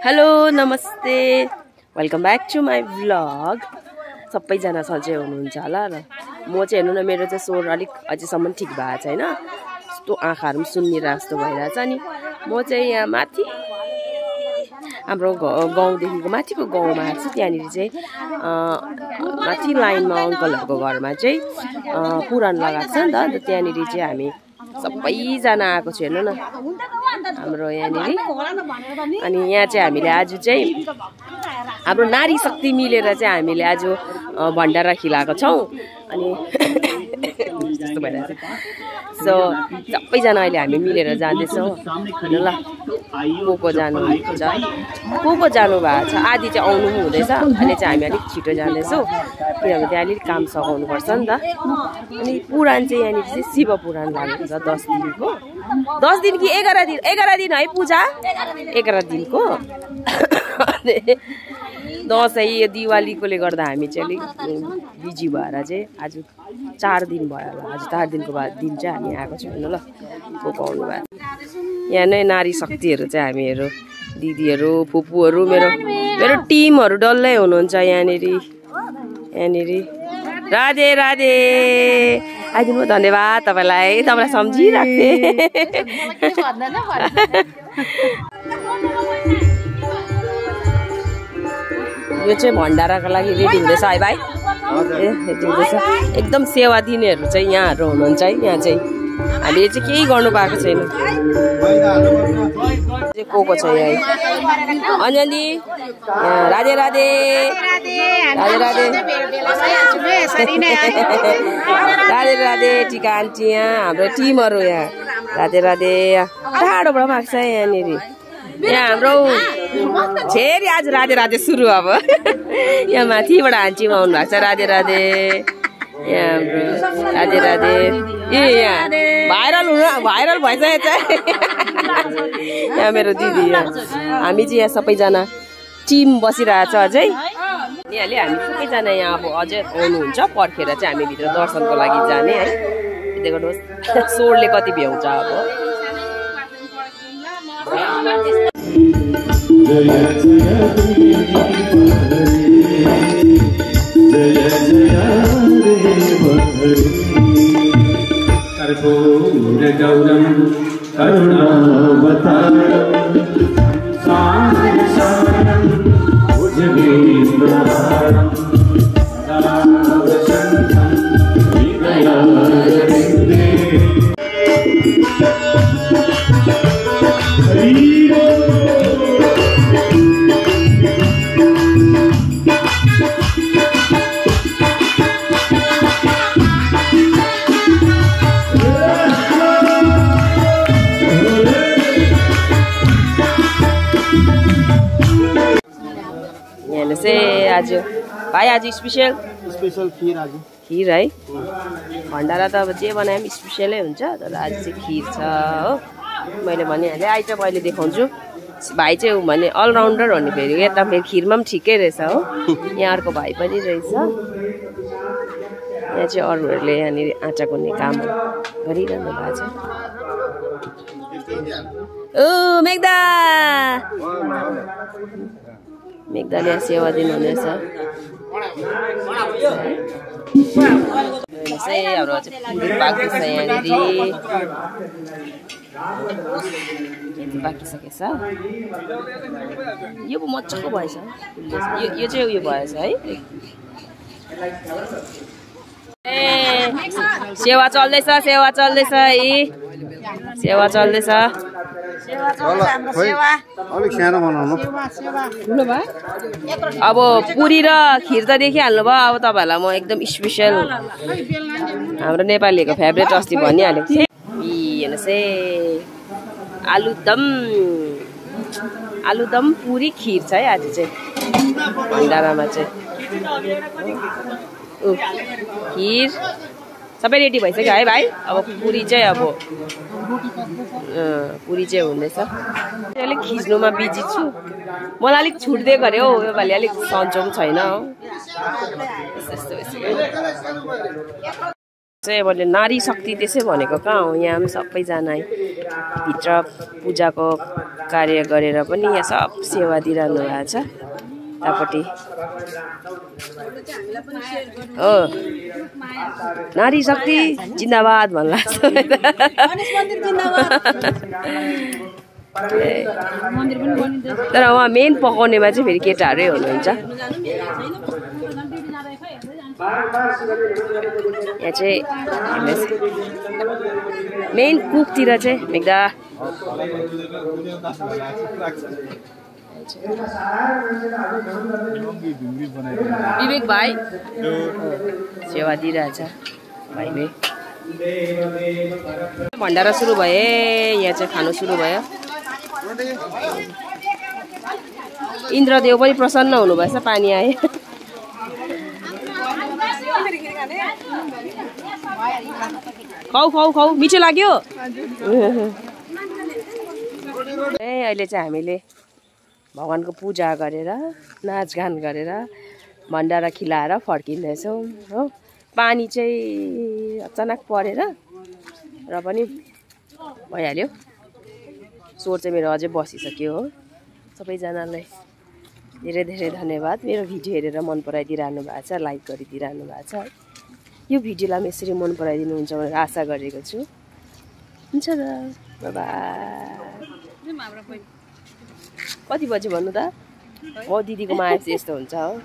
Hello नमस्ते welcome back to my vlog. सबैजना सन्चै हुनुहुन्छ होला र म चाहिँ हेर्नु न मेरो चाहिँ स्वर अलिक अझैसम्म ठिक भएको छैन। यस्तो आँखाहरू पनि सुन्निरहेको जस्तो भइरहेछ नि। म चाहिँ यहाँ माथि हाम्रो गाउँदेखिको माथिको गाउँमा आएको छु। त्यहाँनिर चाहिँ माथि लाइनमा अङ्कलहरूको घरमा चाहिँ पुराण लगाएको छ नि त। अन्त त्यहाँनिर चाहिँ हामी सबैजना आएको छु हेर्नु न हाम्रो यहाँनिर। अनि यहाँ चाहिँ हामीले आज चाहिँ हाम्रो नारी शक्ति मिलेर चाहिँ हामीले आज भण्डारा खिलाएको छौँ। अनि त्यस्तो भइरहेछ। सो सबैजना अहिले हामी मिलेर जाँदैछौँ ल। को जानुहुन्छ को जानु भएको छ आदि चाहिँ आउनु पनि हुँदैछ। अहिले चाहिँ हामी अलिक छिटो जाँदैछौँ किनभने त्यहाँ अलिक काम सघाउनुपर्छ नि त। अनि पुराण चाहिँ यहाँनिर चाहिँ शिव पुराण लागेको छ 10 दिनको। 10 दिन कि 11 दिन 11 दिन है पूजा 11 दिनको। दसैँ दिवालीकोले गर्दा हामी चाहिँ अलिक बिजी भएर चाहिँ आज 4 दिन भयो होला। आज 4 दिनको बाद दिन चाहिँ हामी आएको छौँ ल। को आउनु भयो यहाँ नै नारी शक्तिहरू चाहिँ हामीहरू दिदीहरू फुपूहरू मेरो टिमहरू डल्लै हुनुहुन्छ यहाँनिर। राधे राधे आइदिनु धन्यवाद तपाईँलाई सम्झिराख्थेँ। यो चाहिँ भण्डाराको लागि रेडी हुँदैछ है भाइ। रेडी हुँदैछ एकदम सेवा दिनेहरू चाहिँ यहाँहरू हुनुहुन्छ है। यहाँ चाहिँ हामीले चाहिँ केही गर्नु पाएको छैन। को छ यहाँ अञ्जली राधे राधे राधे राधे राधे राधे टिका आन्टी यहाँ हाम्रो टिमहरू यहाँ राधे राधे। टाढोबाट पनि आएको छ यहाँनिर। यहाँ हाम्रो छेरी आज राधे राधे सुरु अब। यहाँ माथिबाट आन्टीमा आउनु भएको छ राधे राधे। यहाँ हाम्रो राधे राधे ए यहाँ भाइरल भइसकेको छ। यहाँ मेरो दिदी हामी चाहिँ यहाँ सबैजना टिम बसिरहेछ अझै। यहाँले हामी सबैजना यहाँ अब अझै आउनुहुन्छ पर्खेर चाहिँ हामी भित्र दर्शनको लागि जाने है। यति गर्नुहोस् स्वरले कति भ्याउँछ अब। कर्पूर गौरम करुणावतारम सारसारम भुजगेन्द्रहारम सदा वसन्तं हृदयारविन्दे। आज भाइ आज स्पेसल खिर है। भण्डारा त अब जे बनाए पनि स्पेसलै हुन्छ तर आज चाहिँ खिर छ हो। मैले भनिहालेँ आइटम अहिले देखाउँछु। भाइ चाहिँ भने अलराउन्डर हो नि फेरि यता फेरि खिरमा पनि ठिकै रहेछ हो। यहाँ अर्को भाइ पनि रहेछ। यहाँ चाहिँ अरूहरूले यहाँनिर आँटा गुन्ने काम गरिरहनु भएको छ। ओ मेघदा मेघदाले सेवा दिनुहुनेछ। हाम्रो चाहिँ पुरी पाक्दैछ यहाँनिर। यति पाकिसकेछ। यो मजाको भएछ यो चाहिँ उयो भएछ है। ए सेवा चल्दैछ है सेवा चल्दैछ। अब पुरी र खिर त देखिहाल्नु भयो। अब तपाईँहरूलाई म एकदम स्पेसल हाम्रो नेपालीको फेभरेट अस्ति भनिहालेको थिएँ। हेर्नुहोस् है आलुदम पुरी खिर छ है आज चाहिँ भण्डारामा चाहिँ। खिर सबै रेडी भइसक्यो है भाइ। अब पुरी चाहिँ हुँदैछ। अलिक खिच्नुमा बिजी छु। मलाई अलिक छुट दिएको अरे हौ योपालि अलिक सन्चो पनि छैन हो। चाहिँ मैले नारी शक्ति त्यसै भनेको कहाँ हो, यहाँ पनि सबैजना भित्र पूजाको कार्य गरेर पनि यहाँ सब सेवा दिइरहनु भएको छ। यतापट्टि हो नारी शक्ति जिन्दाबाद भन्ला तर उहाँ मेन पकाउनेमा चाहिँ फेरि केटाहरै हुनुहुन्छ। यहाँ चाहिँ मेन कुकतिर चाहिँ मेघदा विवेक भाइ सेवा दिइरहेछ भाइले। भण्डारा सुरु भए यहाँ चाहिँ खानु सुरु भयो। इन्द्रदेव पनि प्रसन्न हुनुभएछ, पानी आयो। खाऊ खाऊ खाऊ मिठो लाग्यो। अहिले चाहिँ हामीले भगवानको पूजा गरेर नाचगान गरेर भण्डारा खिलाएर फर्किँदैछौँ हो। पानी चाहिँ अचानक परेर र पनि भइहाल्यो। स्वर चाहिँ मेरो अझै बसिसक्यो हो। सबैजनालाई धेरै धेरै धन्यवाद। मेरो भिडियो हेरेर मन पराइदिइरहनु भएको छ, लाइक गरिदिइरहनु भएको छ। यो भिडियोलाई म यसरी मन पराइदिनुहुन्छ भनेर आशा गरेको छु। हुन्छ त, बाइ बाइ। कति बजी भन्नु त? हो दिदीको माया चाहिँ यस्तो हुन्छ हो।